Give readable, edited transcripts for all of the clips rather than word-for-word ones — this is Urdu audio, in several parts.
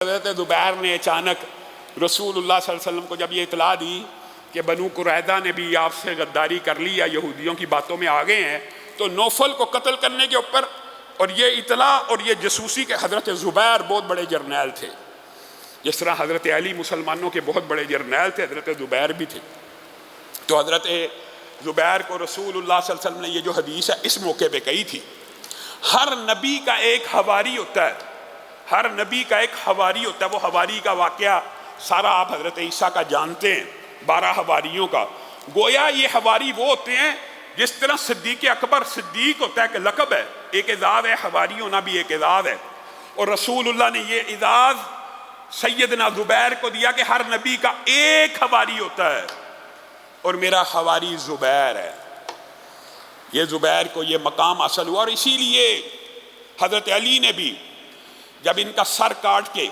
حضرت زبیر نے اچانک رسول اللہ صلی اللہ علیہ وسلم کو جب یہ اطلاع دی کہ بنو قریظہ نے بھی آپ سے غداری کر لی یا یہودیوں کی باتوں میں آ گئے ہیں، تو نوفل کو قتل کرنے کے اوپر اور یہ اطلاع اور یہ جاسوسی کے حضرت زبیر بہت بڑے جرنیل تھے، جس طرح حضرت علی مسلمانوں کے بہت بڑے جرنیل تھے، حضرت زبیر بھی تھے۔ تو حضرت زبیر کو رسول اللہ صلی اللہ علیہ وسلم نے یہ جو حدیث ہے اس موقع پہ کہی تھی۔ ہر نبی کا ایک حواری ہوتا ہے، ہر نبی کا ایک حواری ہوتا ہے۔ وہ حواری کا واقعہ سارا آپ حضرت عیسیٰ کا جانتے ہیں، 12 حواریوں کا۔ گویا یہ حواری وہ ہوتے ہیں جس طرح صدیق اکبر صدیق ہوتا ہے کہ لقب ہے، ایک اعزاز ہے، حواری ہونا بھی ایک اعزاز ہے۔ اور رسول اللہ نے یہ اعزاز سیدنا زبیر کو دیا کہ ہر نبی کا ایک حواری ہوتا ہے، اور میرا حواری زبیر ہے۔ یہ زبیر کو یہ مقام حاصل ہوا، اور اسی لیے حضرت علی نے بھی جب ان کا سر کاٹ کے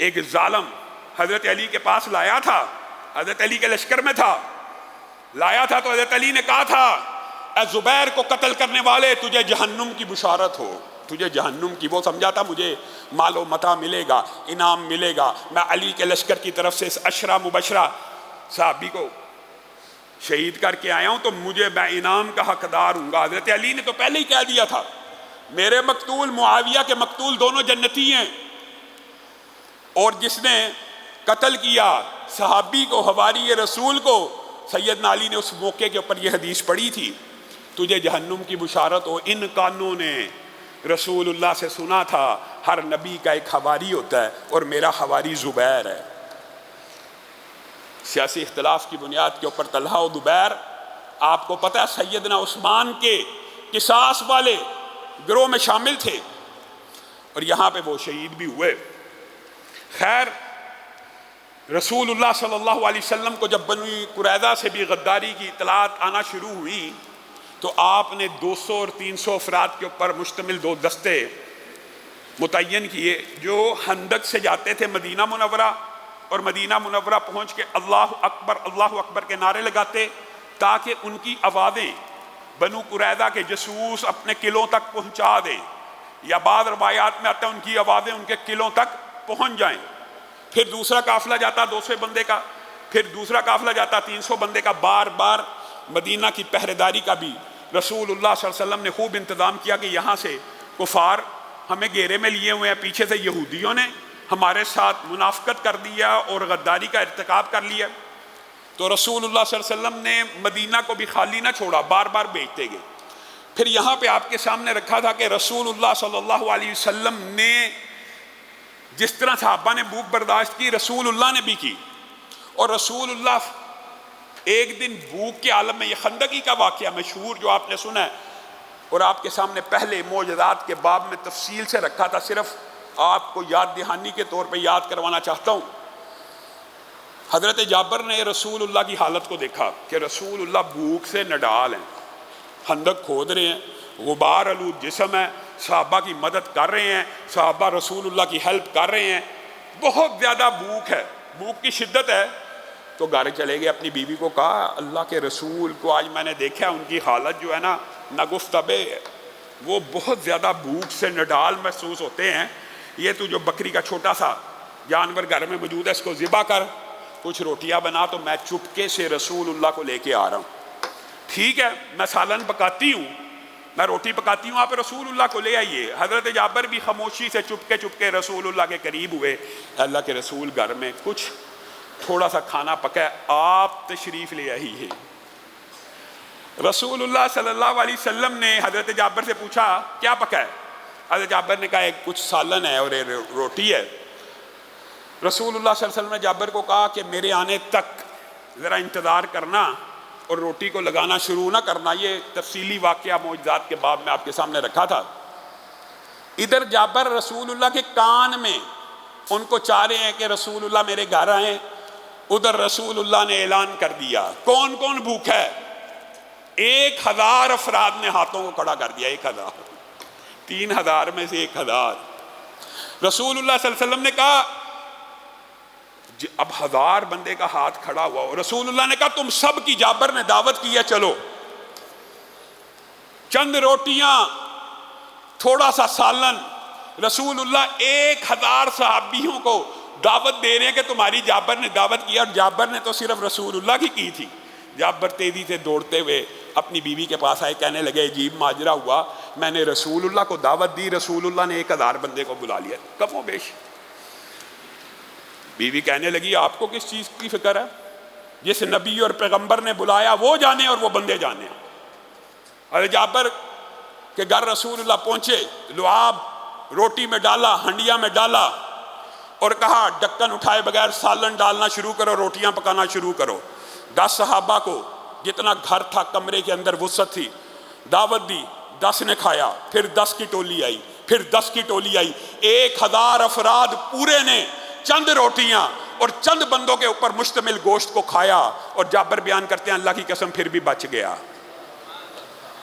ایک ظالم حضرت علی کے پاس لایا تھا، حضرت علی کے لشکر میں تھا، لایا تھا، تو حضرت علی نے کہا تھا اے زبیر کو قتل کرنے والے، تجھے جہنم کی بشارت ہو، تجھے جہنم کی۔ وہ سمجھا تھا مجھے مال و متاع ملے گا، انعام ملے گا، میں علی کے لشکر کی طرف سے اس عشرہ مبشرہ صحابی کو شہید کر کے آیا ہوں، تو میں انعام کا حقدار ہوں گا۔ حضرت علی نے تو پہلے ہی کہہ دیا تھا میرے مقتول معاویہ کے مقتول دونوں جنتی ہیں، اور جس نے قتل کیا صحابی کو، حواری رسول کو، سیدنا علی نے اس موقع کے اوپر یہ حدیث پڑھی تھی، تجھے جہنم کی بشارت ہو۔ ان کانوں نے رسول اللہ سے سنا تھا ہر نبی کا ایک حواری ہوتا ہے، اور میرا حواری زبیر ہے۔ سیاسی اختلاف کی بنیاد کے اوپر طلحہ و زبیر، آپ کو پتہ ہے سیدنا عثمان کے قصاص والے گروہ میں شامل تھے، اور یہاں پہ وہ شہید بھی ہوئے۔ خیر، رسول اللہ صلی اللہ علیہ وسلم کو جب بنو قریظہ سے بھی غداری کی اطلاعات آنا شروع ہوئی، تو آپ نے 200 اور 300 افراد کے اوپر مشتمل 2 دستے متعین کیے، جو خندق سے جاتے تھے مدینہ منورہ، اور مدینہ منورہ پہنچ کے اللہ اکبر کے نعرے لگاتے، تاکہ ان کی آوازیں بنو قریظہ کے جاسوس اپنے قلعوں تک پہنچا دیں، یا بعض روایات میں آتا ہے ان کی آوازیں ان کے قلعوں تک پہنچ جائیں۔ پھر دوسرا قافلہ جاتا 200 بندے کا، پھر دوسرا قافلہ جاتا 300 بندے کا۔ بار بار مدینہ کی پہرےداری کا بھی رسول اللہ صلی اللہ علیہ وسلم نے خوب انتظام کیا کہ یہاں سے کفار ہمیں گھیرے میں لیے ہوئے ہیں، پیچھے سے یہودیوں نے ہمارے ساتھ منافقت کر دیا اور غداری کا ارتکاب کر لیا۔ تو رسول اللہ صلی اللہ علیہ وسلم نے مدینہ کو بھی خالی نہ چھوڑا، بار بار بھیجتے گئے۔ پھر یہاں پہ آپ کے سامنے رکھا تھا کہ رسول اللہ صلی اللہ علیہ وسلم نے جس طرح صحابہ نے بھوک برداشت کی، رسول اللہ نے بھی کی۔ اور رسول اللہ ایک دن بھوک کے عالم میں، یہ خندقی کا واقعہ مشہور جو آپ نے سنا ہے، اور آپ کے سامنے پہلے معجزات کے باب میں تفصیل سے رکھا تھا، صرف آپ کو یاد دہانی کے طور پہ یاد کروانا چاہتا ہوں۔ حضرت جابر نے رسول اللہ کی حالت کو دیکھا کہ رسول اللہ بھوک سے نڈال ہیں، خندق کھود رہے ہیں، غبار آلود جسم ہے، صحابہ کی مدد کر رہے ہیں، صحابہ رسول اللہ کی ہیلپ کر رہے ہیں، بہت زیادہ بھوک ہے، بھوک کی شدت ہے۔ تو گھر چلے گئے، اپنی بیوی کو کہا اللہ کے رسول کو آج میں نے دیکھا ان کی حالت جو ہے نا ناگفتبے ہے، وہ بہت زیادہ بھوک سے نڈال محسوس ہوتے ہیں، یہ تو جو بکری کا چھوٹا سا جانور گھر میں موجود ہے اس کو ذبح کر، کچھ روٹیاں بنا، تو میں چپکے سے رسول اللہ کو لے کے آ رہا ہوں۔ ٹھیک ہے، میں سالن پکاتی ہوں، میں روٹی پکاتی ہوں، آپ رسول اللہ کو لے آئیے۔ حضرت جابر بھی خاموشی سے چپکے رسول اللہ کے قریب ہوئے۔ اللہ کے رسول گھر میں کچھ تھوڑا سا کھانا پکا ہے، آپ تشریف لے آئیے۔ رسول اللہ صلی اللہ علیہ وسلم نے حضرت جابر سے پوچھا کیا پکا ہے؟ حضرت جابر نے کہا ایک کچھ سالن ہے اور روٹی ہے۔ رسول اللہ صلی اللہ علیہ وسلم نے جابر کو کہا کہ میرے آنے تک ذرا انتظار کرنا اور روٹی کو لگانا شروع نہ کرنا۔ یہ تفصیلی واقعہ معجزات کے باب میں آپ کے سامنے رکھا تھا۔ ادھر جابر رسول اللہ کے کان میں ان کو چاہ رہے ہیں کہ رسول اللہ میرے گھر آئیں، ادھر رسول اللہ نے اعلان کر دیا کون کون بھوکا ہے۔ 1000 افراد نے ہاتھوں کو کھڑا کر دیا، 1000، 3000 میں سے 1000۔ رسول اللہ صلی اللہ علیہ وسلم نے کہا اب 1000 بندے کا ہاتھ کھڑا ہوا، اور رسول اللہ نے کہا تم سب کی جابر نے دعوت کی ہے، چلو چند روٹیاں، تھوڑا سا سالن، رسول اللہ 1000 صحابیوں کو دعوت دے رہے ہیں کہ تمہاری جابر نے دعوت کیا، اور جابر نے تو صرف رسول اللہ کی تھی۔ جابر تیزی سے دوڑتے ہوئے اپنی بیوی کے پاس آئے، کہنے لگے عجیب ماجرا ہوا، میں نے رسول اللہ کو دعوت دی، رسول اللہ نے 1000 بندے کو بلا لیا، کم و بیش۔ بیوی کہنے لگی آپ کو کس چیز کی فکر ہے؟ جس نبی اور پیغمبر نے بلایا وہ جانے اور وہ بندے جانے۔ اور جابر کے گھر رسول اللہ پہنچے، لعاب روٹی میں ڈالا، ہنڈیا میں ڈالا، اور کہا ڈکن اٹھائے بغیر سالن ڈالنا شروع کرو، روٹیاں پکانا شروع کرو۔ 10 صحابہ کو جتنا گھر تھا کمرے کے اندر وسعت تھی دعوت دی، 10 نے کھایا، پھر 10 کی ٹولی آئی، پھر 10 کی ٹولی آئی، 1000 افراد پورے نے چند روٹیاں اور چند بندوں کے اوپر مشتمل گوشت کو کھایا۔ اور جابر بیان کرتے ہیں اللہ کی قسم پھر بھی بچ گیا،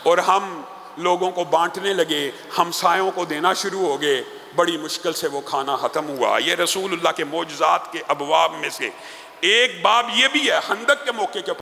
اور ہم لوگوں کو بانٹنے لگے، ہمسایوں کو دینا شروع ہو گئے، بڑی مشکل سے وہ کھانا ختم ہوا۔ یہ رسول اللہ کے معجزات کے ابواب میں سے ایک باب یہ بھی ہے، خندق کے موقع کے